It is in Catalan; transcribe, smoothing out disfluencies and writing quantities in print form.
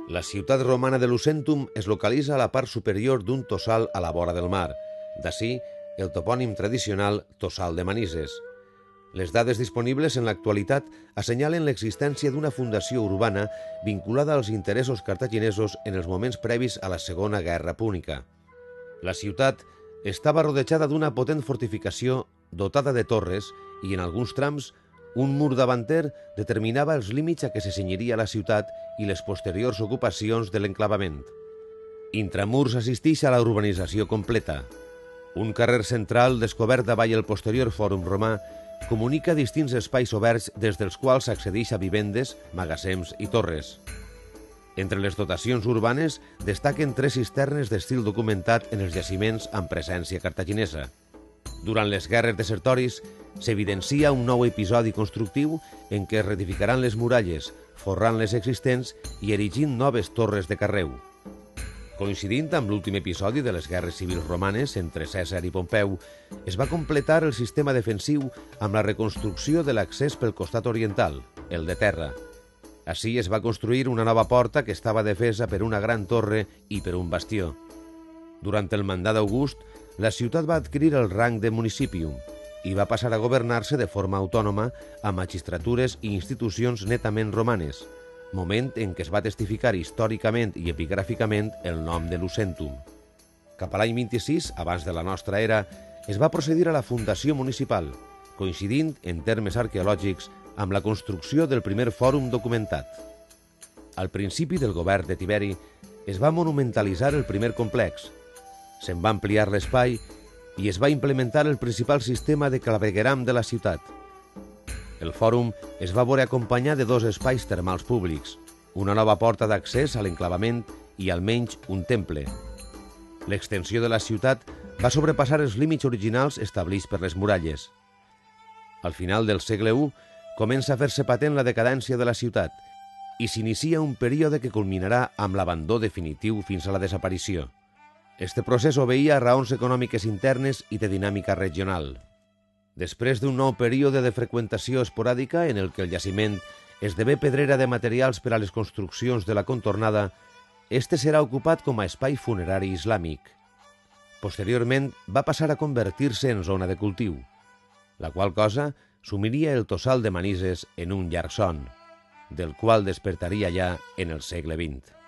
La ciutat romana de Lucentum es localitza a la part superior d'un tossal a la vora del mar. D'ací el topònim tradicional Tossal de Manises. Les dades disponibles en l'actualitat assenyalen l'existència d'una fundació urbana vinculada als interessos cartaginesos en els moments previs a la Segona Guerra Púnica. La ciutat estava rodejada d'una potent fortificació dotada de torres i, en alguns trams, un mur davanter determinava els límits a què se cenyiria la ciutat i les posteriors ocupacions de l'enclavament. Intramurs assisteix a la urbanització completa. Un carrer central descobert davall el posterior fòrum romà comunica distints espais oberts des dels quals s'accedeix a vivendes, magatzems i torres. Entre les dotacions urbanes destaquen 3 cisternes d'estil documentat en els jaciments amb presència cartaginesa. Durant les guerres desertoris s'evidencia un nou episodi constructiu en què es reedificaran les muralles, forrant les existents i erigint noves torres de carreu. Coincidint amb l'últim episodi de les guerres civils romanes entre Cèsar i Pompeu, es va completar el sistema defensiu amb la reconstrucció de l'accés pel costat oriental, el de terra. Així es va construir una nova porta que estava defesa per una gran torre i per un bastió. Durant el mandat d'August, la ciutat va adquirir el rang de municipium i va passar a governar-se de forma autònoma amb magistratures i institucions netament romanes, moment en què es va testificar històricament i epigràficament el nom de Lucentum. Cap a l'any 26, abans de la nostra era, es va procedir a la fundació municipal, coincidint en termes arqueològics amb la construcció del primer fòrum documentat. Al principi del govern de Tiberi es va monumentalitzar el primer complex, se'n va ampliar l'espai i es va implementar el principal sistema de clavegueram de la ciutat. El fòrum es va veure acompanyat de 2 espais termals públics, una nova porta d'accés a l'enclavament i almenys un temple. L'extensió de la ciutat va sobrepassar els límits originals establerts per les muralles. Al final del segle I comença a fer-se patent la decadència de la ciutat i s'inicia un període que culminarà amb l'abandó definitiu fins a la desaparició. Este procés obeïa a raons econòmiques internes i de dinàmica regional. Després d'un nou període de freqüentació esporàdica en el que el jaciment esdevé pedrera de materials per a les construccions de la contornada, este serà ocupat com a espai funerari islàmic. Posteriorment va passar a convertir-se en zona de cultiu, la qual cosa sumiria el Tossal de Manises en un llarg son, del qual despertaria ja en el segle XX.